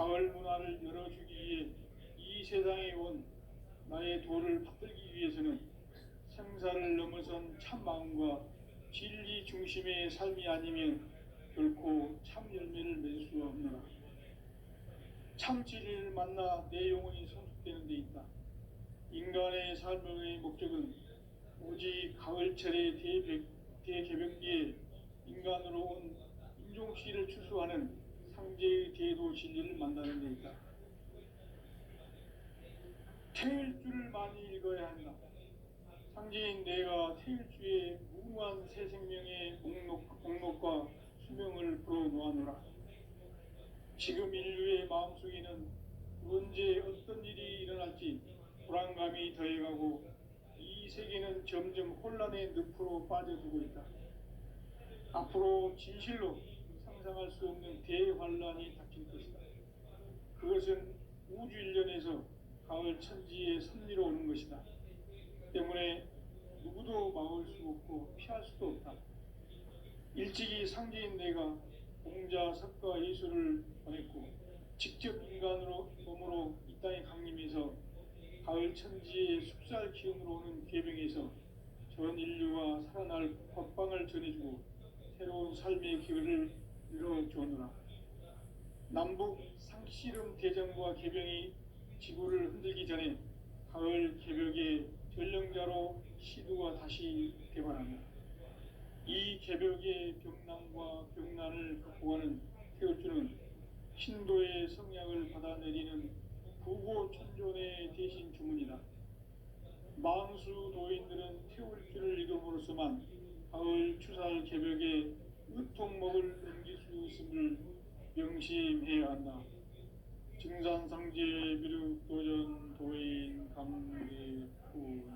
가을 문화를 열어주기 위해 이 세상에 온 나의 도를 받들기 위해서는 생사를 넘어선 참 마음과 진리 중심의 삶이 아니면 결코 참 열매를 맺을 수가 없노라. 참 진리를 만나 내 영혼이 성숙되는 데 있다. 인간의 삶의 목적은 오직 가을철의 대개벽기에 인간으로 온 인종시를 추수하는 상제의 대도 진리를 만나는 데 있다. 태일주를 많이 읽어야 한다. 상제인 내가 태일주의 무궁한 새 생명의 목록과 수명을 풀어놓아노라. 지금 인류의 마음속에는 언제 어떤 일이 일어날지 불안감이 더해가고 이 세계는 점점 혼란의 늪으로 빠져들고 있다. 앞으로 진실로 상상할 수 없는 대환란이 닥칠 것이다. 그것은 우주 일련에서 가을 천지의 섭리로 오는 것이다. 때문에 누구도 막을 수 없고 피할 수도 없다. 일찍이 상제인 내가 공자, 석가, 예수를 보냈고 직접 인간으로 몸으로 이 땅에 강림해서 가을 천지의 숙살 기운으로 오는 계병에서 전 인류가 살아날 법방을 전해주고 새로운 삶의 기회를 열어주었노라. 남북 상씨름 대전과 계병이 지구를 흔들기 전에 가을 개벽의 전령자로 시두가 다시 개발한다. 이 개벽의 병난과 병난을 극복하는 태울주는 신도의 성약을 받아내리는 부고천존의 대신 주문이다. 망수 도인들은 태울주를 읽음으로써만 가을 추살 개벽의 의통목을 넘길 수 있음을 명심해야 한다. 증산상제 미륵도전 도인 강대구.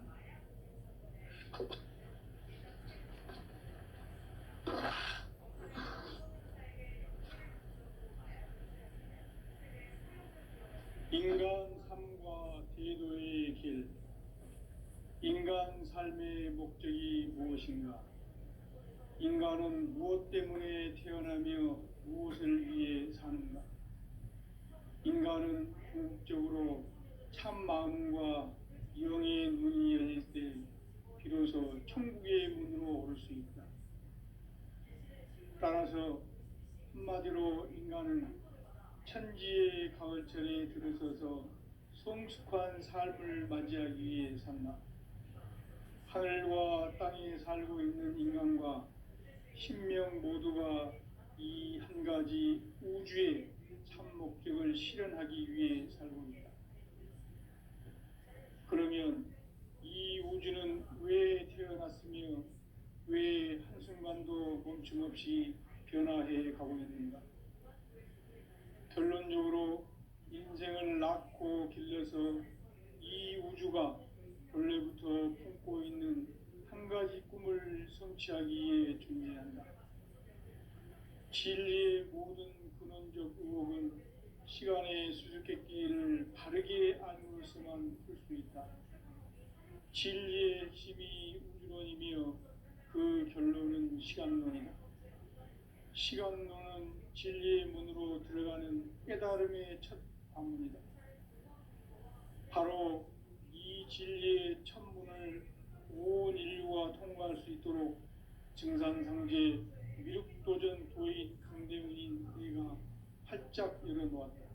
인간 삶과 대도의 길. 인간 삶의 목적이 무엇인가? 인간은 무엇 때문에 태어나며 무엇을 위해 사는가? 인간은 궁극적으로 참 마음과 영의 문이 열릴 때 비로소 천국의 문으로 오를 수 있다. 따라서 한마디로 인간은 천지의 가을철에 들어서서 성숙한 삶을 맞이하기 위해 산다. 하늘과 땅에 살고 있는 인간과 신명 모두가 이 한 가지 우주의 참 목적을 실현하기 위해 살고 있다. 그러면 이 우주는 왜 태어났으며 왜 한순간도 멈춤없이 변화해 가고 있는가? 결론적으로 인생을 낳고 길러서 이 우주가 본래부터 품고 있는 한 가지 꿈을 성취하기 위해 존재한다. 진리의 모든 근원적 의혹은 시간의 수수께끼를 바르게 알므로서만 풀 수 있다. 진리의 핵심이 우주론이며 그 결론은 시간론이다. 시간론은 진리의 문으로 들어가는 깨달음의 첫 관문이다. 바로 이 진리의 첫 문을 온 인류가 통과할 수 있도록 증산상제 미륵도전 도인 강대훈인 내가 활짝 열어놓았다.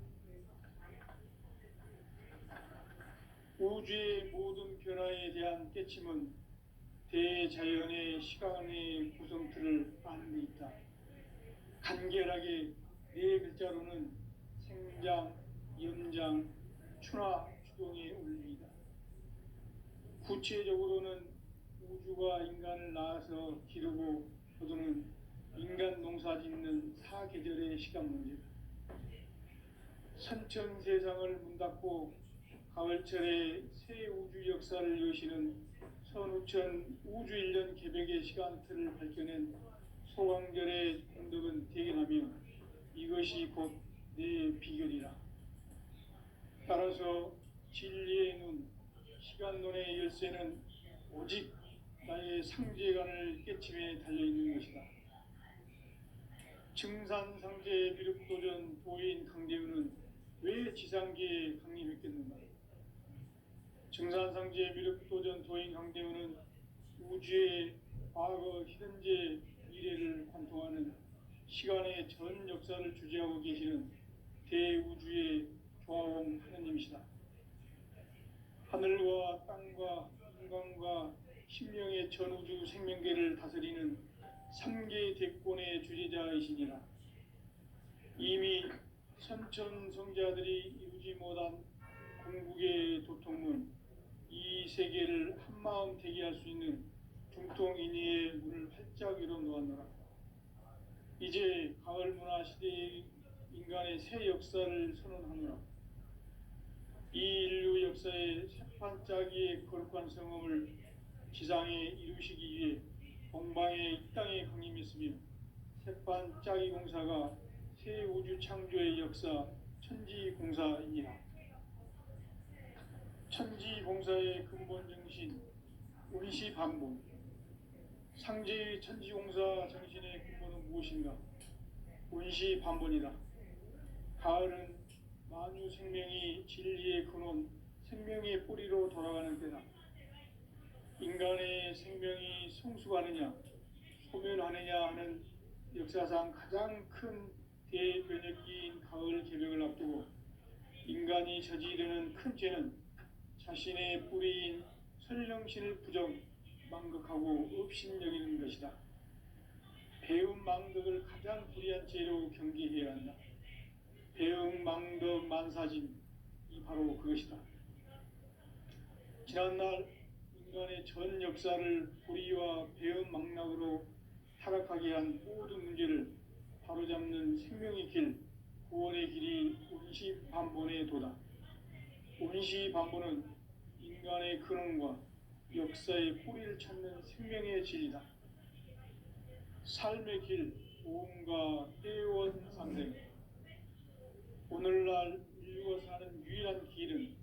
우주의 모든 변화에 대한 깨침은 대자연의 시간의 구성틀을 아는 데 있다. 간결하게 네 글자로는 생장, 연장, 추나 추동의 원리이다. 구체적으로는 우주가 인간을 낳아서 기르고 거두는 인간 농사 짓는 사계절의 시간 문제다. 선천 세상을 문 닫고 가을철에 새 우주 역사를 여시는 선우천 우주 1년 개벽의 시간틀을 밝혀낸 소강절의 공덕은 대견하며 이것이 곧 내 비결이라. 따라서 진리의 눈, 시간론의 열쇠는 오직 나의 상제관을 깨침에 달려있는 것이다. 증산상제 미륵도전 도인 강대훈은 왜 지상계에 강림했겠는가? 증산상제 미륵도전 도인 강대원은 우주의 과거, 현재, 미래를 관통하는 시간의 전 역사를 주재하고 계시는 대우주의 조화홍 하느님이시다. 하늘과 땅과 인간과 신명의 전우주 생명계를 다스리는 3계 대권의 주재자이시니라. 이미 선천성자들이 이루지 못한 궁극의 도통문, 이 세계를 한마음 되게 할 수 있는 중통인의의 문을 활짝 열어놓았노라. 이제 가을 문화 시대의 인간의 새 역사를 선언하노라. 이 인류 역사의 새판짜기의 거룩한 성험을 지상에 이루시기 위해 동방의 이 땅에 강림했으며 새판짜기 공사가 새 우주 창조의 역사 천지공사이니라. 천지공사의 근본 정신 운시반본. 상제의 천지공사 정신의 근본은 무엇인가? 운시반본이다. 가을은 만유 생명이 진리의 근원, 생명의 뿌리로 돌아가는 때다. 인간의 생명이 성숙하느냐, 소멸하느냐 하는 역사상 가장 큰 대변혁기인 가을 개벽을 앞두고 인간이 저지르는 큰 죄는 자신의 뿌리인 설령신을 부정, 망극하고 업신여기는 것이다. 배움 망덕을 가장 불의한 죄로 경계해야 한다. 배움 망덕 만사진, 이 바로 그것이다. 지난날 인간의 전 역사를 불의와 배움 망락으로 타락하게 한 모든 문제를 바로잡는 생명의 길, 구원의 길이 운시반본의 도다. 운시반본은 인간의 근원과 역사의 뿌리를 찾는 생명의 진리다. 삶의 길, 오음과 회원 상생. 오늘날 인류가 사는 유일한 길은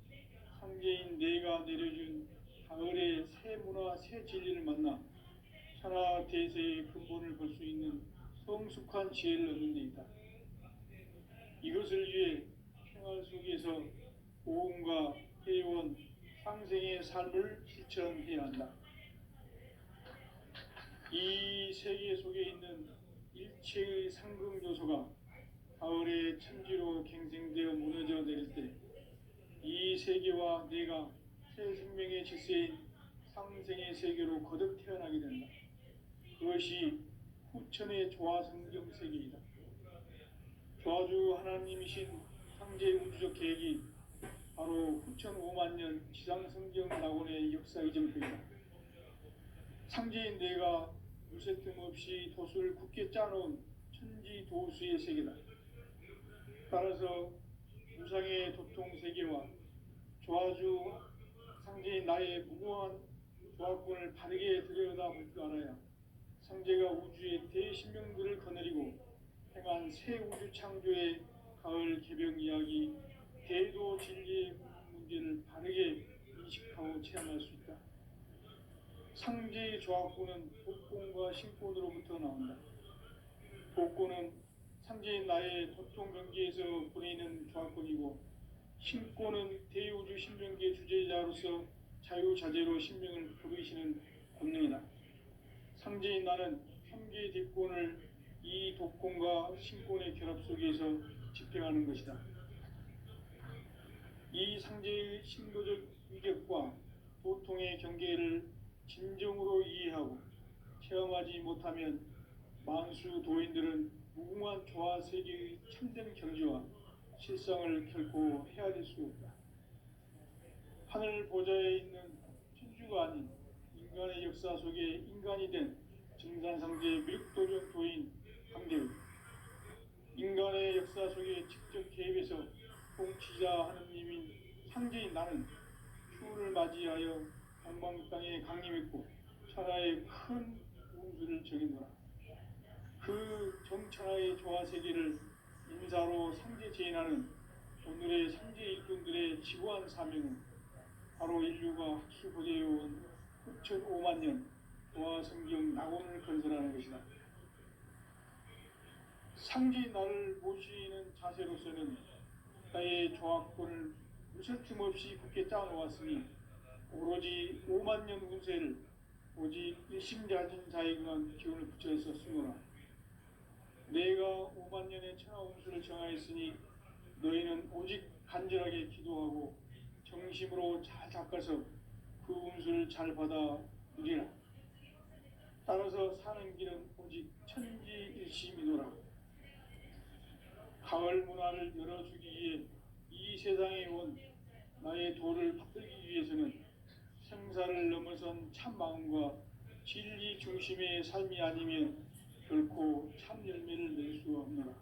상제인 내가 내려준 가을의 새 문화, 새 진리를 만나 천하 대세의 근본을 볼 수 있는 성숙한 지혜를 얻는 데 있다. 이것을 위해 생활 속에서 오음과 회원, 상생의 삶을 실천해야 한다. 이 세계 속에 있는 일체의 상금 요소가 가을의 천지로 갱생되어 무너져 내릴 때 이 세계와 내가 새 생명의 질서인 상생의 세계로 거듭 태어나게 된다. 그것이 후천의 조화성경 세계이다. 조화주 하나님이신 상제 우주적 계획이 바로 후천 5만 년 지상성경 낙원의 역사의 전표이다. 상제인 내가 물새 틈 없이 도수를 굳게 짜놓은 천지도수의 세계다. 따라서 무상의 도통세계와 조화주 상제인 나의 무모한 조화권을 바르게 들여다볼 줄 알아야 상제가 우주의 대신명들을 거느리고 행한 새 우주 창조의 가을 개벽 이야기, 대도 진리의 문제를 바르게 인식하고 체험할 수 있다. 상제의 조화권은 복권과 신권으로부터 나온다. 복권은 상제인 나의 도통 경계에서 보내는 조화권이고, 신권은 대우주 신명계 주제자로서 자유자재로 신명을 부르시는 권능이다. 상제인 나는 3개 뒷권을 이 독권과 신권의 결합 속에서 집행하는 것이다. 이 상제의 신도적 위격과 도통의 경계를 진정으로 이해하고 체험하지 못하면 만수 도인들은 무궁한 조화 세계의 참된 경지와 실상을 결코 헤아릴 수 없다. 하늘 보좌에 있는 천주가 아닌 인간의 역사 속에 인간이 된 증산상제 미륵도전 도인 강대우, 인간의 역사 속에 직접 개입해서 통치자 하느님인 상제인 나는 추운을 맞이하여 동방 땅에 강림했고 천하의 큰 운수를 정했노라. 그 정천하의 조화세계를 인사로 상제 제인하는 오늘의 상제 일꾼들의 지구한 사명은 바로 인류가 학수고대해온 후천 5만 년 조화성경 낙원을 건설하는 것이다. 상제인 나를 모시는 자세로서는 나의 종합권을 무설틈 없이 굳게 짜놓았으니 오로지 5만 년 운세를 오직 일심가진 자에게만 기운을 붙여서 쓰노라. 내가 5만 년의 천하 운수를 정하였으니 너희는 오직 간절하게 기도하고 정심으로 잘 닦아서 그 운수를 잘 받아 누리라. 따라서 사는 길은 오직 천지일심이노라. 가을 문화를 열어주기 위해 이 세상에 온 나의 도를 받들기 위해서는 생사를 넘어선 참 마음과 진리 중심의 삶이 아니면 결코 참 열매를 낼 수 없노라.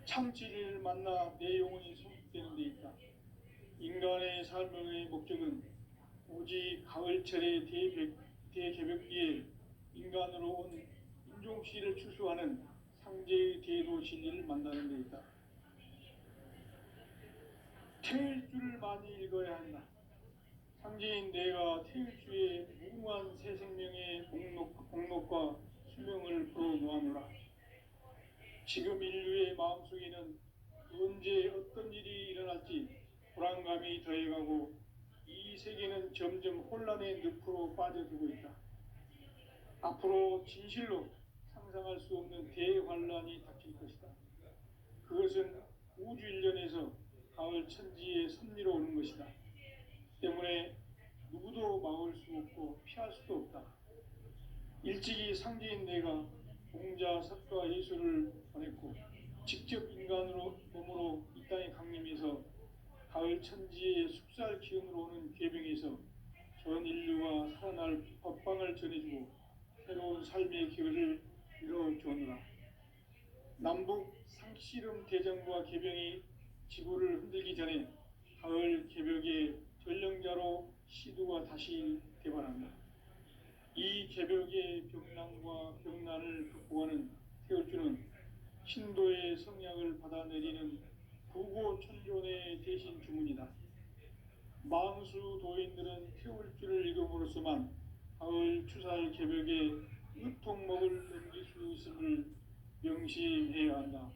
참 진리를 만나 내 영혼이 성숙되는 데 있다. 인간의 삶의 목적은 오직 가을철의 대개벽기에 인간으로 온 인종시를 추수하는 상제의 대도 진리를 만나는 데 있다. 태일주를 많이 읽어야 한다. 상제인 내가 태일주의 무궁한 새 생명의 목록과 수명을 풀어놓아노라. 지금 인류의 마음속에는 언제 어떤 일이 일어날지 불안감이 더해가고 이 세계는 점점 혼란의 늪으로 빠져들고 있다. 앞으로 진실로 상상할 수 없는 대환란이 닥칠 것이다. 그것은 우주 일련에서 가을 천지의 섭리로 오는 것이다. 때문에 누구도 막을 수 없고 피할 수도 없다. 일찍이 상제인 내가 공자, 석가, 예수를 보냈고 직접 인간으로 몸으로 이 땅에 강림해서 가을 천지의 숙살 기운으로 오는 계병에서 전 인류와 살아날 법방을 전해주고 새로운 삶의 기회를 이뤄주느라. 남북 상씨름 대전과 계병이 지구를 흔들기 전에 가을 개벽의 전령자로 시두가 다시 대발한다. 이 개벽의 병난과 병난을 극복하는 태울주는 신도의 성약을 받아내리는 구고천존의 대신 주문이다. 망수 도인들은 태울주를 읽음으로써만 가을 추살 개벽의 의통목을 넘길 수 있음을 명심해야 한다.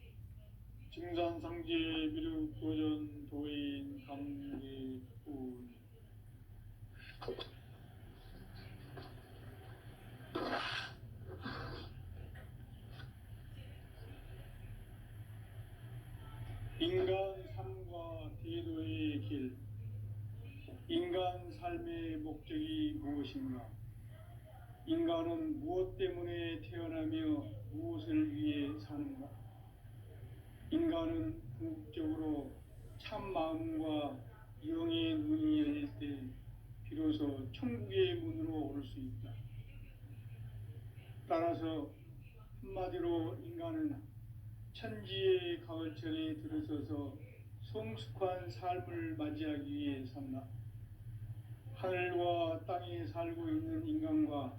증산상제 미륵 도전 도인 감개뿐. 인간 삶과 대도의 길. 인간 삶의 목적이 무엇인가? 인간은 무엇 때문에 태어나며 무엇을 위해 사는가? 인간은 궁극적으로 참 마음과 영의 문이 열릴 때 비로소 천국의 문으로 오를 수 있다. 따라서 한마디로 인간은 천지의 가을철에 들어서서 성숙한 삶을 맞이하기 위해 산다. 하늘과 땅에 살고 있는 인간과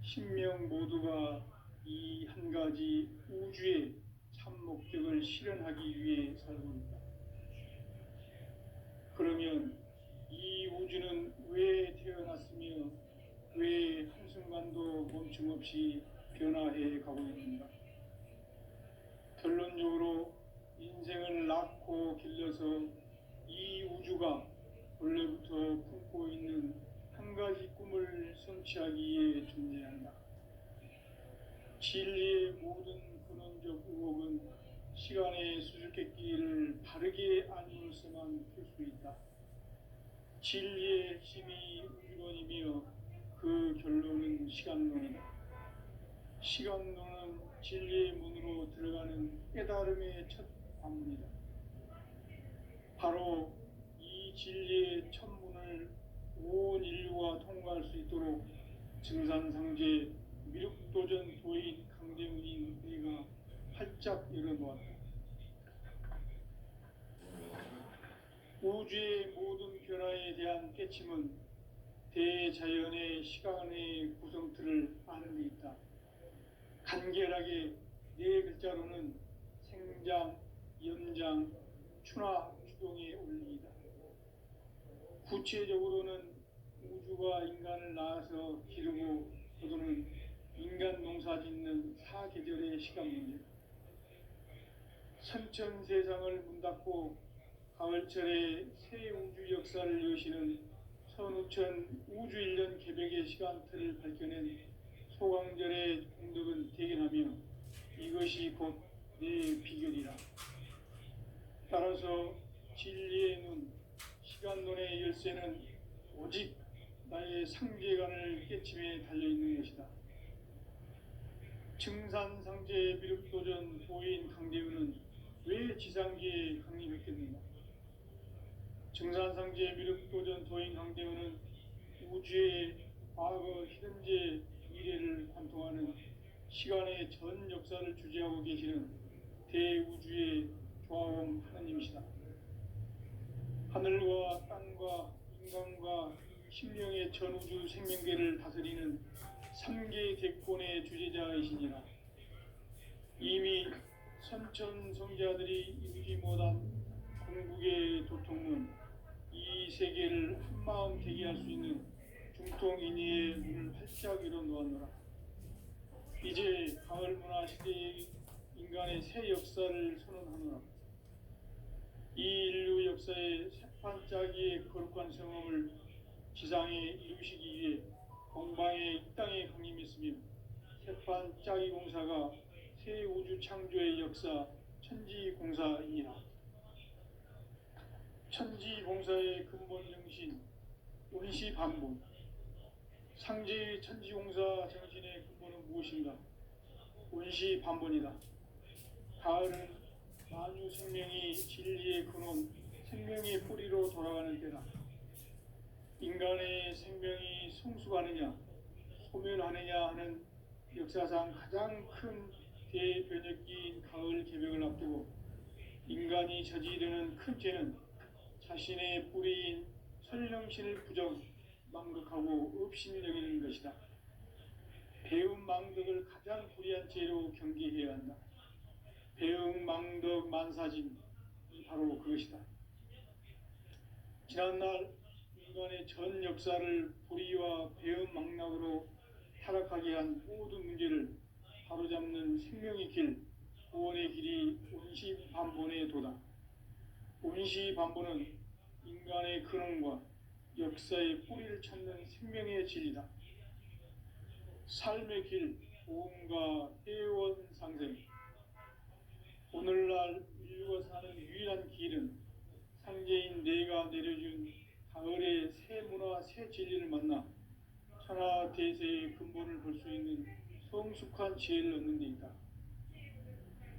신명 모두가 이 한 가지 우주의 참 목적을 실현하기 위해 살고 있다. 그러면 이 우주는 왜 태어났으며 왜 한순간도 멈춤없이 변화해 가고 있는가? 결론적으로 인생을 낳고 길러서 이 우주가 원래부터 품고 있는 한 가지 꿈을 성취하기 위해 존재한다. 진리의 모든 근원적 의혹은 시간의 수수께끼를 바르게 아니어서만 풀 수 있다. 진리의 핵심이 우주론이며 그 결론은 시간론이다. 시간론은 진리의 문으로 들어가는 깨달음의 첫 관문이다. 바로 이 진리의 첫 문을 온 인류가 통과할 수 있도록 증산상제 미륵도전 도인 강대문인 내가 활짝 열어놓았다. 우주의 모든 변화에 대한 깨침은 대자연의 시간의 구성틀을 아는 데 있다. 간결하게 네 글자로는 생장, 연장, 추나, 추동의 원리이다. 구체적으로는 우주가 인간을 낳아서 기르고 거두는 인간 농사 짓는 사계절의 시간 문제다. 선천 세상을 문 닫고 가을철에 새 우주 역사를 여시는 선우천 우주일년 개벽의 시간틀을 밝혀낸 소강절의 공덕은 대견하며 이것이 곧 내 비결이라. 따라서 진리의 눈, 시간론의 열쇠는 오직 나의 상계관을 깨침에 달려있는 것이다. 증산상제 미륵도전 도인 강대우는 왜 지상계에 강림했겠는가? 증산상제 미륵도전 도인 강대우는 우주의 과거, 현재, 미래를 관통하는 시간의 전 역사를 주재하고 계시는 대우주의 조화원 하나님이시다. 하늘과 땅과 인간과 심령의 전우주 생명계를 다스리는 3개 대권의 주제자이시니라. 이미 선천성자들이 이루지 못한 궁극의 도통은 이 세계를 한마음 되게 할 수 있는 중통인의의 문을 활짝 열어놓았노라. 이제 가을 문화 시대의 인간의 새 역사를 선언하노라. 이 인류 역사의 새판짜기의 거룩한 성험을 지상에 이루시기 위해 공방에 이 땅에 강림했으며 새판짜기 공사가 새 우주 창조의 역사 천지공사이니라. 천지공사의 근본 정신 원시반본. 상제의 천지공사 정신의 근본은 무엇인가? 원시반본이다. 가을은 만유 생명이 진리의 근원, 생명의 뿌리로 돌아가는 때다. 인간의 생명이 성숙하느냐, 소멸하느냐 하는 역사상 가장 큰 대변혁기인 가을 개벽을 앞두고 인간이 저지르는 큰 죄는 자신의 뿌리인 설령신을 부정, 망덕하고 업신 여기는 것이다. 배움 망덕을 가장 불의한 죄로 경계해야 한다. 배움 망덕 만사진이 바로 그것이다. 지난날 인간의 전 역사를 불의와 배움 망락으로 타락하게 한 모든 문제를 바로잡는 생명의 길, 구원의 길이 온시반본의 도다. 온시반본은 인간의 근원과 역사의 뿌리를 찾는 생명의 진리다. 삶의 길, 보험과 회원 상생. 오늘날 인류가 사는 유일한 길은 상제인 내가 내려준 가을의 새 문화, 새 진리를 만나 천하 대세의 근본을 볼 수 있는 성숙한 지혜를 얻는 데 있다.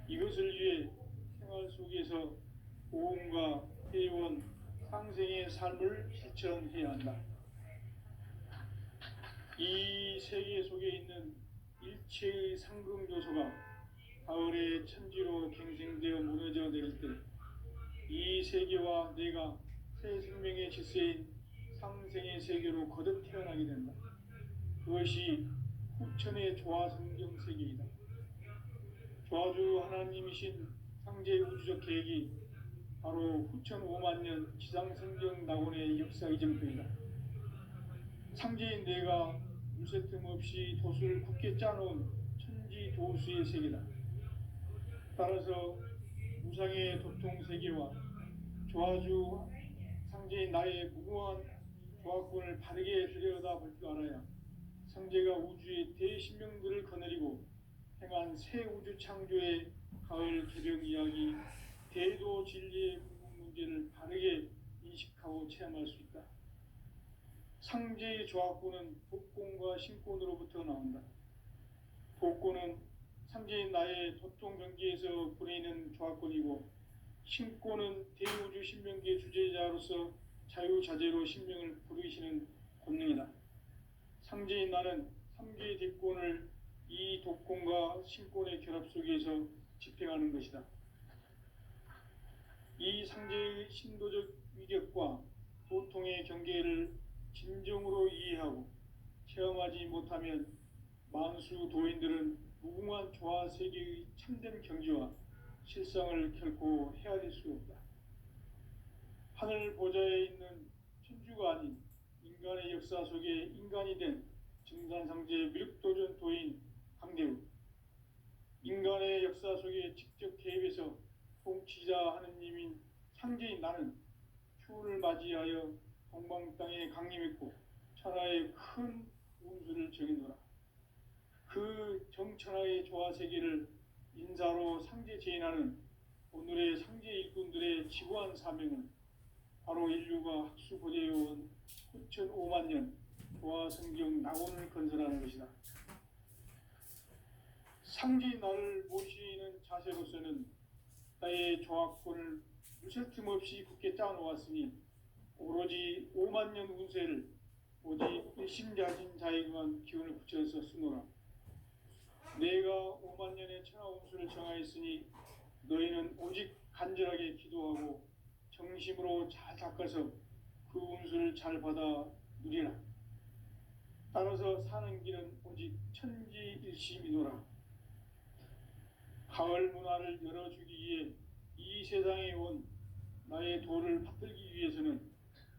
이것을 위해 생활 속에서 보험과 회원, 상생의 삶을 실천해야 한다. 이 세계 속에 있는 일체의 상승조소가 가을의 천지로 갱생되어 무너져 내릴 때 이 세계와 내가 새 생명의 질서인 상생의 세계로 거듭 태어나게 된다. 그것이 후천의 조화성경 세계이다. 조화주 하나님이신 상제의 우주적 계획이 바로 후천 5만 년 지상성경 낙원의 역사 이전편이다. 상제인 내가 물새틈 없이 돛을 굳게 짜놓은 천지도수의 세계다. 따라서 무상의 도통세계와 조화주 상제인 나의 무궁한 조화권을 바르게 들여다볼 줄 알아야 상제가 우주의 대신명들을 거느리고 행한 새 우주 창조의 가을 개벽 이야기, 대도 진리의 궁극 문제를 바르게 인식하고 체험할 수 있다. 상제의 조화권은 복권과 신권으로부터 나온다. 복권은 상제인 나의 도통 경계에서 보내는 조화권이고, 신권은 대우주 신명계 주제자로서 자유자재로 신명을 부르시는 권능이다. 상제인 나는 3개의 대권을 이 독권과 신권의 결합 속에서 집행하는 것이다. 이 상제의 신도적 위격과 도통의 경계를 진정으로 이해하고 체험하지 못하면 만수 도인들은 무궁한 조화 세계의 참된 경지와 실상을 결코 헤아릴 수 없다. 하늘 보좌에 있는 천주가 아닌 인간의 역사 속에 인간이 된 증산상제 미륵도전 도인 강대우, 인간의 역사 속에 직접 개입해서 통치자 하느님인 상제인 나는 추운을 맞이하여 동방 땅에 강림했고 천하의 큰 운수를 정해노라. 그 정천하의 조화세계를 인사로 상제 제인하는 오늘의 상제 일꾼들의 지구한 사명은 바로 인류가 학수 고대해온 9,5만 년 조화성경 낙원을 건설하는 것이다. 상제인 나를 모시는 자세로서는 나의 조화권을 무설틈 없이 굳게 짜놓았으니 오로지 5만 년 운세를 오직 일심자진 자에게만 기운을 붙여서 쓰노라. 내가 5만 년의 천하 운수를 정하였으니 너희는 오직 간절하게 기도하고 정심으로 잘 닦아서 그 운수를 잘 받아 누리라. 따라서 사는 길은 오직 천지일심이노라. 가을 문화를 열어주기 위해 이 세상에 온 나의 도를 받들기 위해서는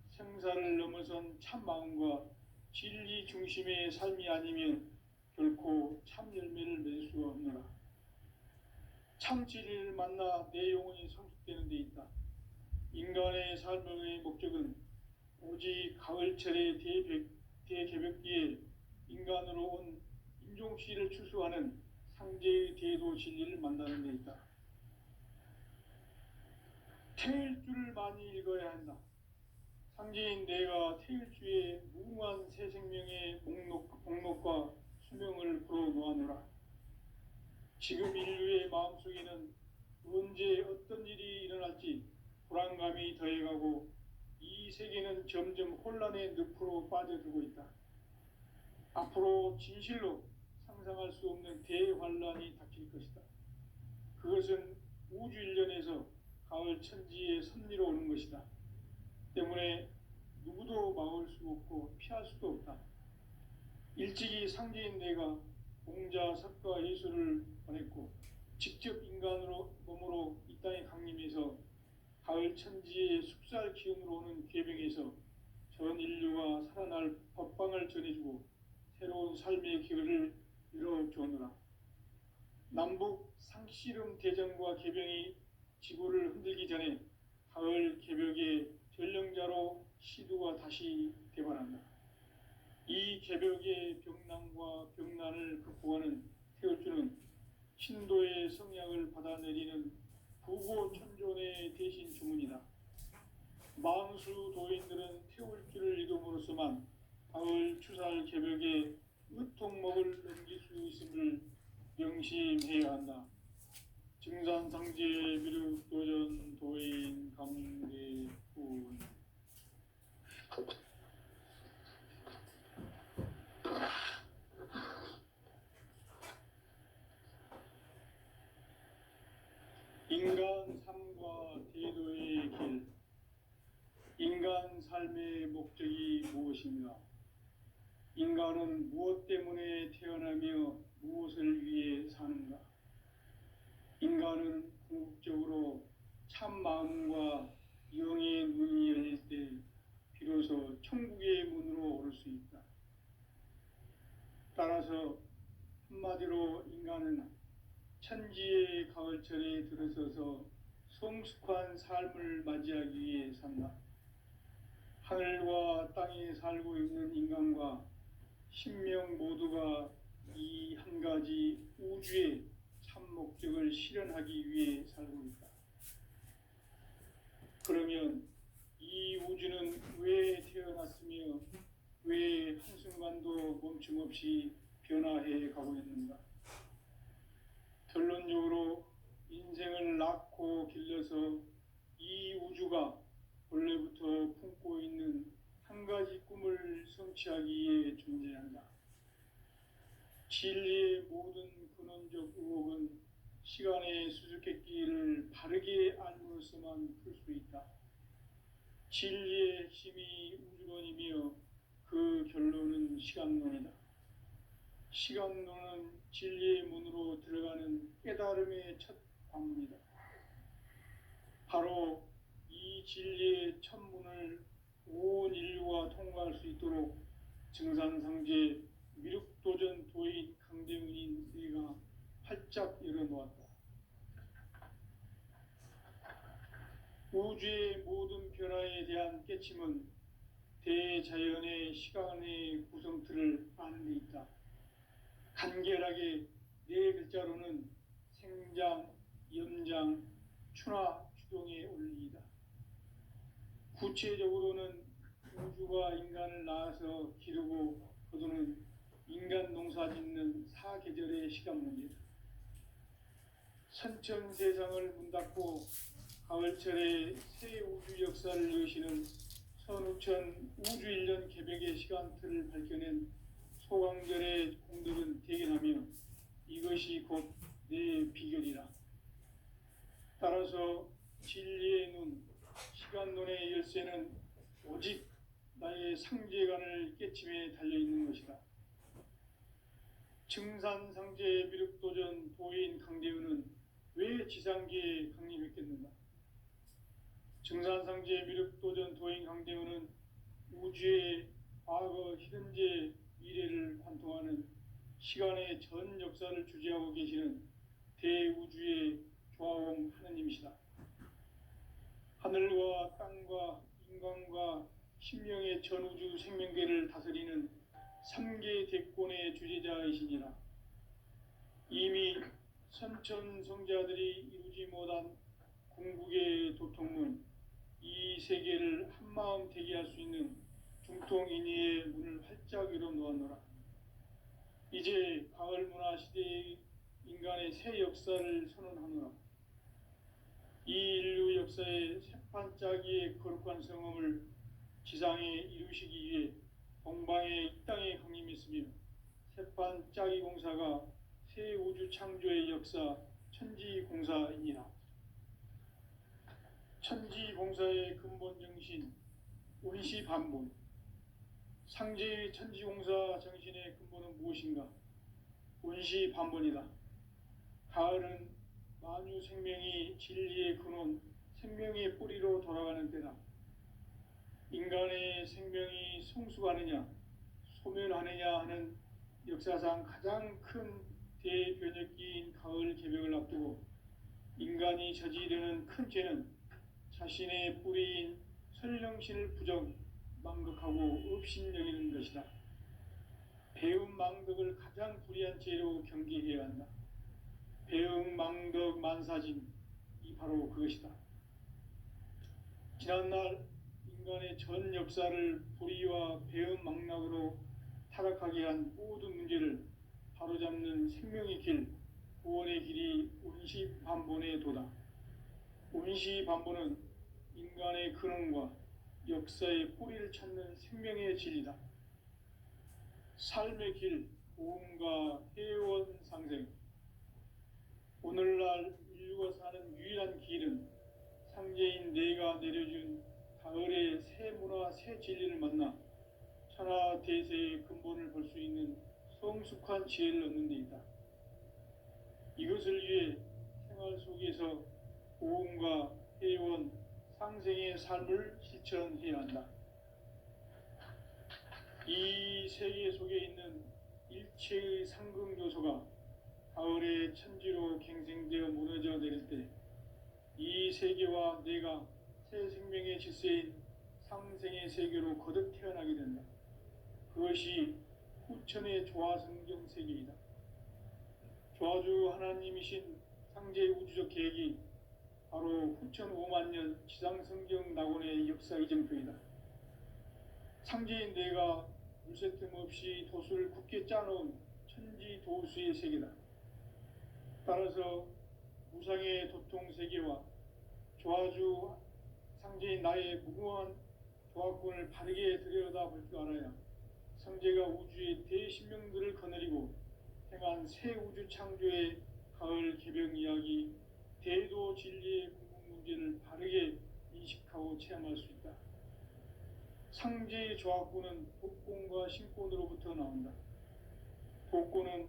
생사를 넘어선 참 마음과 진리 중심의 삶이 아니면 결코 참 열매를 맺을 수가 없노라. 참 진리를 만나 내 영혼이 성숙되는 데 있다. 인간의 삶의 목적은 오직 가을철의 대개벽기에 인간으로 온 인종씨를 추수하는 상제의 대도 진리를 만나는 데 있다. 태일주를 많이 읽어야 한다. 상제인 내가 태일주의 무궁한 새 생명의 목록과 수명을 불어놓아노라. 지금 인류의 마음속에는 언제 어떤 일이 일어날지 불안감이 더해가고 이 세계는 점점 혼란의 늪으로 빠져들고 있다. 앞으로 진실로 상상할 수 없는 대환란이 닥칠 것이다. 그것은 우주 일련에서 가을 천지의 섭리로 오는 것이다. 때문에 누구도 막을 수 없고 피할 수도 없다. 일찍이 상제인 내가 공자, 석가, 예수를 보냈고 직접 인간으로 몸으로 이 땅에 강림해서 가을 천지의 숙살 기운으로 오는 계병에서 전 인류가 살아날 법방을 전해주고 새로운 삶의 기회를 이뤄주었노라. 남북 상씨름 대전과 계병이 지구를 흔들기 전에 가을 개벽의 전령자로 시두가 다시 개발한다. 이 개벽의 병난과 병난을 극복하는 태울주는 신도의 성약을 받아내리는 부고천존의 대신 주문이다. 망수 도인들은 태울주를 이름으로서만 가을 추살 개벽에 으통목을 넘길 수 있음을 명심해야 한다. 증산상제 미륵도전 도인 강대훈. 인간 삶과 대도의 길. 인간 삶의 목적이 무엇인가? 인간은 무엇 때문에 태어나며 무엇을 위해 사는가? 인간은 궁극적으로 참 마음과 영의 눈이 열릴 때 비로소 천국의 문으로 오를 수 있다. 따라서 한마디로 인간은 천지의 가을철에 들어서서 성숙한 삶을 맞이하기 위해 산다. 하늘과 땅에 살고 있는 인간과 신명 모두가 이 한 가지 우주의 참 목적을 실현하기 위해 살고 있다. 그러면 이 우주는 왜 태어났으며 왜 한순간도 멈춤 없이 변화해 가고 있는가? 결론적으로 인생을 낳고 길러서 이 우주가 원래부터 품고 있는 한 가지 꿈을 성취하기 위해 존재한다. 진리의 모든 근원적 의혹은 시간의 수수께끼를 바르게 알므로서만 풀 수 있다. 진리의 핵심이 우주론이며 그 결론은 시간론이다. 시간론은 진리의 문으로 들어가는 깨달음의 첫 관문이다. 바로 이 진리의 첫 문을 온 인류가 통과할 수 있도록 증산상제 미륵도전 도인 강대훈인 내가 활짝 열어놓았다. 우주의 모든 변화에 대한 깨침은 대자연의 시간의 구성틀을 아는 데 있다. 간결하게 네 글자로는 생장, 연장, 추나 추동의 원리이다. 구체적으로는 우주가 인간을 낳아서 기르고 거두는 인간 농사 짓는 사계절의 시간 문제다. 선천 세상을 문닫고 가을철에 새 우주 역사를 여시는 선우천 우주 1년 개벽의 시간틀을 밝혀낸 소강절의 공들은 대견하며 이것이 곧 내 비결이라. 따라서 진리의 눈, 시간론의 열쇠는 오직 나의 상제관을 깨침에 달려있는 것이다. 증산상제 미륵도전 도인 강대우는 왜 지상계에 강림했겠는가? 증산상제 미륵도전 도인 강대우는 우주의 과거, 현재, 미래를 관통하는 시간의 전 역사를 주재하고 계시는 대우주의 조화원 하느님이시다. 하늘과 땅과 인간과 신명의 전우주 생명계를 다스리는 3계 대권의 주재자이시니라. 이미 선천성자들이 이루지 못한 궁극의 도통문, 이 세계를 한마음 되게 할 수 있는 중통인의의 문을 활짝 열어 놓았노라. 이제 가을 문화 시대의 인간의 새 역사를 선언하노라. 이 인류 역사의 새판짜기의 거룩한 성음을 지상에 이루시기 위해 동방의 이 땅에 강림했으며 새판짜기 공사가 새 우주 창조의 역사 천지공사이니라. 천지공사의 근본 정신 운시반본. 상제의 천지공사 정신의 근본은 무엇인가? 운시반본이다. 가을은 만유 생명이 진리의 근원, 생명의 뿌리로 돌아가는 때다. 인간의 생명이 성숙하느냐, 소멸하느냐 하는 역사상 가장 큰 대변혁기인 가을 개벽을 앞두고 인간이 저지르는 큰 죄는 자신의 뿌리인 설령신을 부정, 망극하고 업신여기는 것이다. 배움 망덕을 가장 불의한 죄로 경계해야 한다. 배움 망덕 만사진, 이 바로 그것이다. 지난날 인간의 전 역사를 불의와 배움 망락으로 타락하게 한 모든 문제를 바로잡는 생명의 길, 구원의 길이 운시반본의 도다. 운시반본은 인간의 근원과 역사의 뿌리를 찾는 생명의 진리다. 삶의 길, 고음과 회원 상생. 오늘날 인류가 사는 유일한 길은 상제인 내가 내려준 가을의 새 문화, 새 진리를 만나 천하 대세의 근본을 볼 수 있는 성숙한 지혜를 얻는 데 있다. 이것을 위해 생활 속에서 고음과 회원, 상생의 삶을 실천해야 한다. 이 세계 속에 있는 일체의 상금 요소가 가을의 천지로 갱생되어 무너져 내릴 때 이 세계와 내가 새 생명의 질서인 상생의 세계로 거듭 태어나게 된다. 그것이 후천의 조화성경 세계이다. 조화주 하나님이신 상제의 우주적 계획이 바로 후천 5만 년 지상성경 낙원의 역사 이정표이다. 상제인 내가 물새틈 없이 도수를 굳게 짜놓은 천지도수의 세계다. 따라서 무상의 도통세계와 조화주 상제인 나의 무궁한 조화권을 바르게 들여다볼 줄 알아야 상제가 우주의 대신명들을 거느리고 행한 새 우주 창조의 가을 개벽 이야기, 대도 진리의 궁극 문제를 바르게 인식하고 체험할 수 있다. 상제의 조화권은 복권과 신권으로부터 나온다. 복권은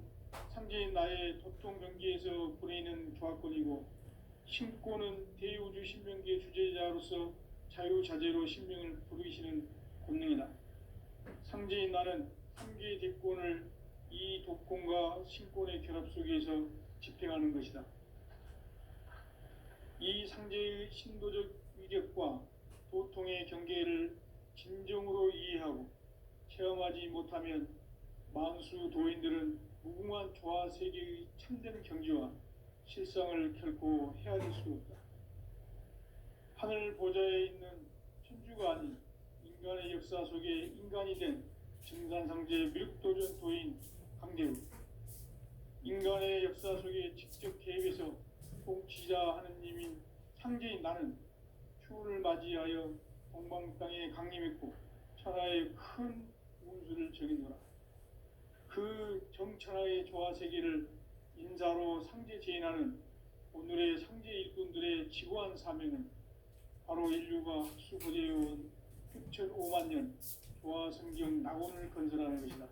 상제인 나의 도통 경계에서 보내는 조화권이고, 신권은 대우주 신명기의 주제자로서 자유자재로 신명을 부르시는 권능이다. 상제인 나는 3개의 대권을 이 독권과 신권의 결합 속에서 집행하는 것이다. 이 상제의 신도적 위력과 도통의 경계를 진정으로 이해하고 체험하지 못하면 만수 도인들은 무궁한 조화 세계의 참된 경지와 실상을 결코 헤아릴 수 없다. 하늘 보좌에 있는 천주가 아닌 인간의 역사 속에 인간이 된 증산상제 미륵도전 도인 강대우, 인간의 역사 속에 직접 개입해서 통치자 하느님인 상제인 나는 추운을 맞이하여 동방 땅에 강림했고 천하의 큰 운수를 정해노라. 그 정천하의 조화 세계를 인사로 상제 제인하는 오늘의 상제 일꾼들의 지고한 사명은 바로 인류가 학수고대해온 6,5만 년 조화 성경 낙원을 건설하는 것이다.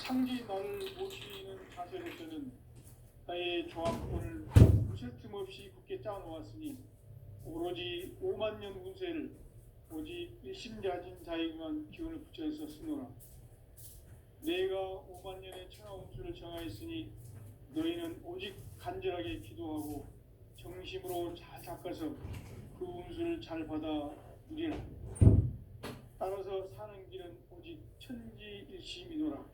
상제인 나를 모시는 자세로서는 나의 조합권을 무설틈 없이 굳게 짜놓았으니 오로지 5만 년 운세를 오직 일심자진 자에게만 기운을 붙여서 쓰노라. 내가 5만 년의 천하 운수를 정하였으니 너희는 오직 간절하게 기도하고 정심으로 잘 닦아서 그 운수를 잘 받아 누리라. 따라서 사는 길은 오직 천지일심이노라.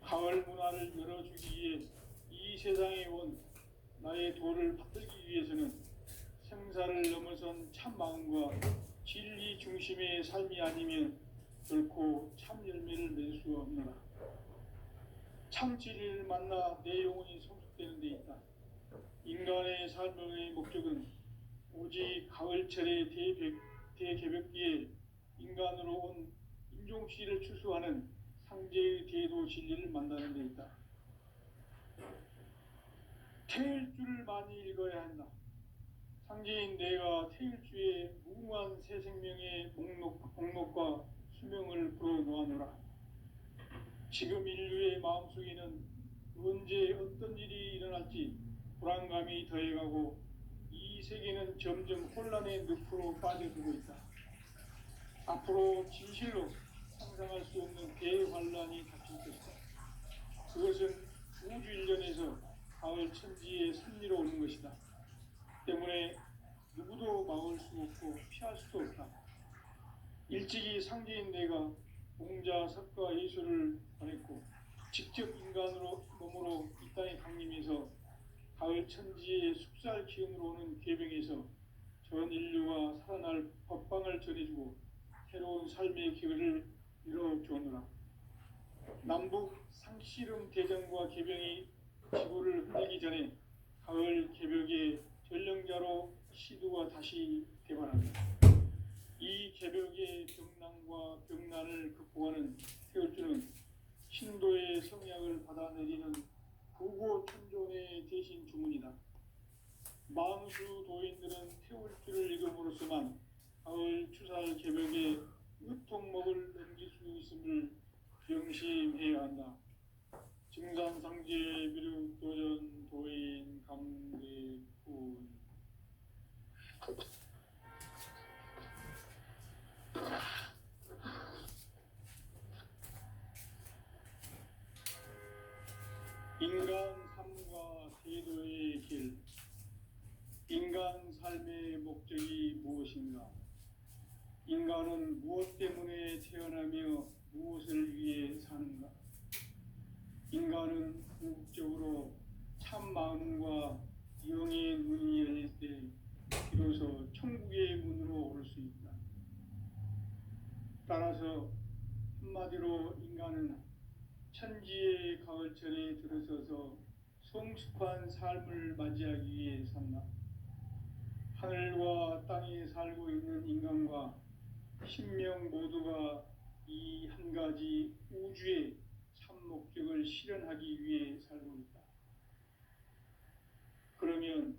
가을 문화를 열어주기 위해 이 세상에 온 나의 도를 받들기 위해서는 생사를 넘어선 참 마음과 진리 중심의 삶이 아니면 결코 참 열매를 맺을 수 없노라. 참 진리를 만나 내 영혼이 성숙되는 데 있다. 인간의 삶의 목적은 오직 가을철의 대개벽기에 인간으로 온 인종씨를 추수하는 상제의 대도 진리를 만나는 데 있다. 태일주를 많이 읽어야 한다. 상제인 내가 태일주의 무궁한 새 생명의 목록과 수명을 불어놓아노라. 지금 인류의 마음속에는 언제 어떤 일이 일어날지 불안감이 더해가고 이 세계는 점점 혼란의 늪으로 빠져들고 있다. 앞으로 진실로 상상할 수 없는 대환란이 닥칠 것이다. 그것은 우주 일련에서 가을 천지의 섭리로 오는 것이다. 때문에 누구도 막을 수 없고 피할 수도 없다. 일찍이 상제인 내가 공자, 석가, 예수를 보냈고 직접 인간으로 몸으로 이 땅에 강림해서 가을 천지의 숙살 기운으로 오는 계병에서 전 인류가 살아날 법방을 전해주고 새로운 삶의 기회를 이뤄주었노라. 남북 상씨름 대전과 계병이 지구를 흔들기 전에 가을 개벽의 전령자로 시두가 다시 개발한다. 이 개벽의 병난과 병난을 극복하는 태울주는 신도의 성약을 받아내리는 부고 천존의 대신 주문이다. 만수 도인들은 태울주를 읽음으로써만 가을 추살 개벽의 유통목을 넘길 수 있음을 명심해야 한다. 증산상제 미륵도전 도인 강대훈. 인간 삶과 태도의 길. 인간 삶의 목적이 무엇인가? 인간은 무엇 때문에 태어나며 무엇을 위해 사는가? 인간은 궁극적으로 참 마음과 영의 문이 열릴 때 비로소 천국의 문으로 오를 수 있다. 따라서 한마디로 인간은 천지의 가을철에 들어서서 성숙한 삶을 맞이하기 위해 산다. 하늘과 땅에 살고 있는 인간과 신명 모두가 이 한 가지 우주의 참 목적을 실현하기 위해 살고 있다. 그러면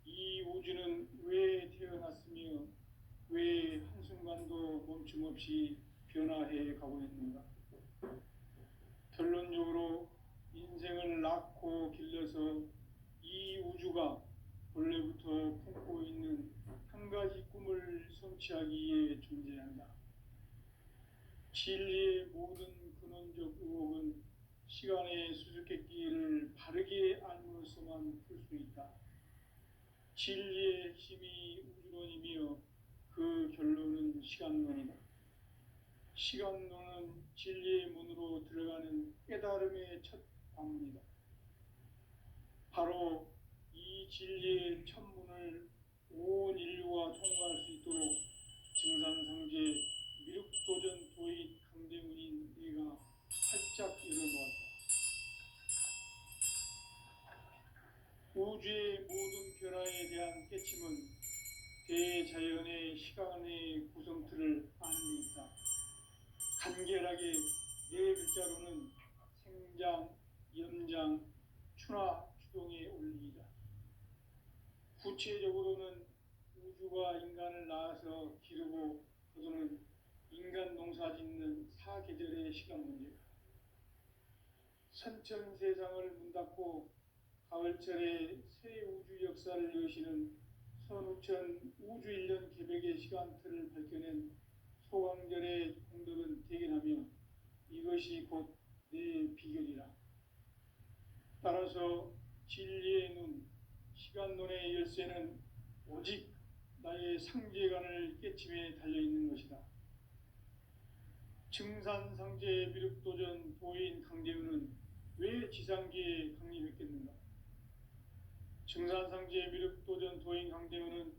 이 우주는 왜 태어났으며 왜 한순간도 멈춤 없이 변화해 가고 있는가? 결론적으로 인생을 낳고 길러서 이 우주가 원래부터 품고 있는 한 가지 꿈을 성취하기 위해 존재한다. 진리의 모든 근원적 의혹은 시간의 수수께끼를 바르게 알므로써만 풀 수 있다. 진리의 핵심이 우주론이며 그 결론은 시간론이다. 시간론은 진리의 문으로 들어가는 깨달음의 첫 관문이다. 바로 이 진리의 첫 문을 온 인류가 통과할 수 있도록 증산상제 미륵도전 도인 강대문인 내가 활짝 열어놓았다. 우주의 모든 변화에 대한 깨침은 대자연의 시간의 구성틀을 아는 데 있다. 간결하게 네 글자로는 생장, 연장, 추나 추동의 원리이다. 구체적으로는 우주가 인간을 낳아서 기르고 거두는 인간 농사 짓는 사계절의 시간 문제다. 선천세상을 문 닫고 가을철에 새 우주 역사를 여시는 선우천 우주 1년 개백의 시간틀을 밝혀낸 소강절의 공덕은 대견하며 이것이 곧 내 비결이라. 따라서 진리의 눈, 시간론의 열쇠는 오직 나의 상제관을 깨침에 달려있는 것이다. 증산상제 미륵도전 도인 강재훈은 왜 지상계에 강림했겠는가? 증산상제 미륵도전 도인 강재훈은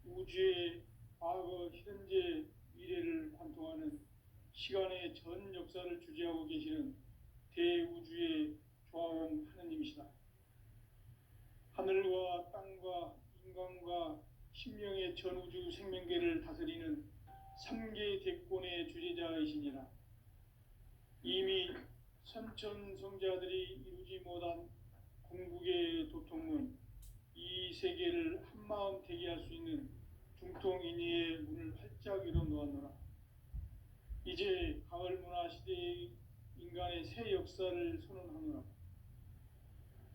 우주의 과거, 현재, 미래를 관통하는 시간의 전 역사를 주재하고 계시는 대우주의 조화원 하느님이시다. 하늘과 땅과 인간과 신명의 전우주 생명계를 다스리는 3개 대권의 주재자이시니라. 이미 선천성자들이 이루지 못한 궁극의 도통문, 이 세계를 한마음 되게 할 수 있는 중통인의의 문을 활짝 열어놓았노라. 이제 가을 문화 시대의 인간의 새 역사를 선언하노라.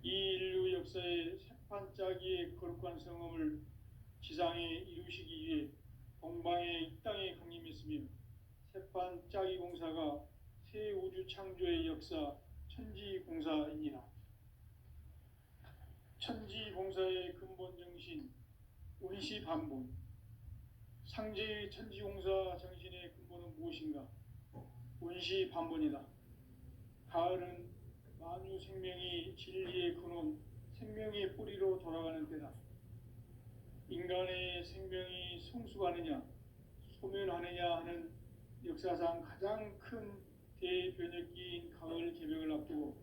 이 인류 역사의 새판짜기의 거룩한 성험을 지상에 이루시기 위해 동방의 이 땅에 강림했으며 새판짜기 공사가 새 우주 창조의 역사 천지공사이니라. 천지공사의 근본 정신 운시반본. 상제의 천지공사 정신의 근본은 무엇인가? 운시반본이다. 가을은 만유 생명이 진리의 근원, 생명의 뿌리로 돌아가는 때다. 인간의 생명이 성숙하느냐, 소멸하느냐 하는 역사상 가장 큰 대변혁기인 가을 개벽을 앞두고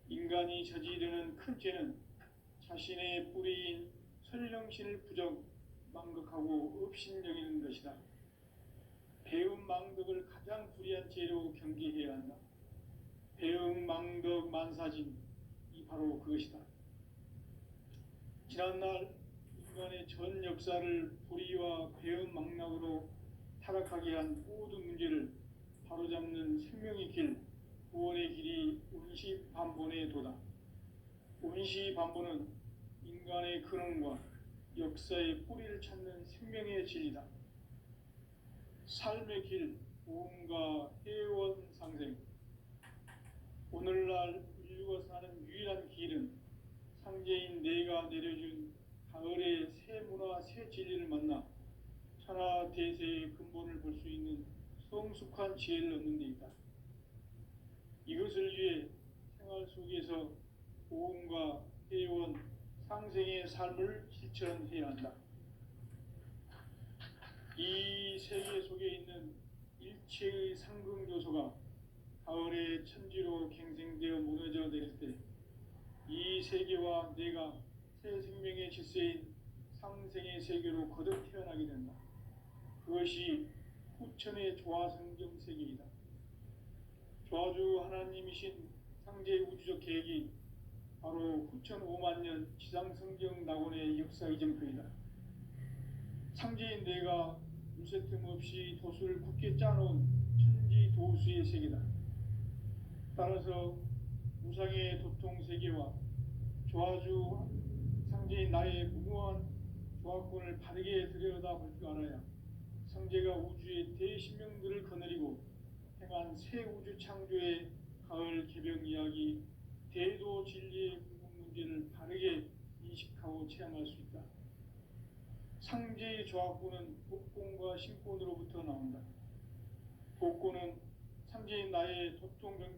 인간이 저지르는 큰 죄는 자신의 뿌리인 설령신을 부정, 망극하고 업신여기는 것이다. 배움 망덕을 가장 불의한 죄로 경계해야 한다. 배움 망덕 만사진, 이 바로 그것이다. 지난날 인간의 전 역사를 불의와 배움 망락으로 타락하게 한 모든 문제를 바로잡는 생명의 길, 구원의 길이 운시반본의 도다. 운시반본은 인간의 근원과 역사의 뿌리를 찾는 생명의 진리다. 삶의 길, 보험과 회원 상생. 오늘날 인류가 사는 유일한 길은 상제인 내가 내려준 가을의 새 문화, 새 진리를 만나 천하 대세의 근본을 볼 수 있는 성숙한 지혜를 얻는 데 있다. 이것을 위해 생활 속에서 보험과 회원, 상생의 삶을 실천해야 한다. 이 세계 속에 있는 일체의 상승조소가 가을의 천지로 갱생되어 무너져 내릴 때 이 세계와 내가 새 생명의 질서인 상생의 세계로 거듭 태어나게 된다. 그것이 후천의 조화성경 세계이다. 조화주 하나님이신 상제 우주적 계획이 바로 후천 5만 년 지상성경 낙원의 역사 이정표이다. 상제인 내가 물새틈 없이 도수를 굳게 짜놓은 천지 도수의 세계다. 따라서 무상의 도통 세계와 조화주 상제인 나의 무모한 조화권을 바르게 들여다볼 줄 알아야 상제가 우주의 대신명들을 거느리고 행한 새 우주 창조의 가을 개벽 이야기, 대도 진리의 궁극 문제를 바르게 인식하고 체험할 수 있다. 상제의 조합구는 복권과 신권으로부터 나온다. 복권은 상제인 나의 도통 경기에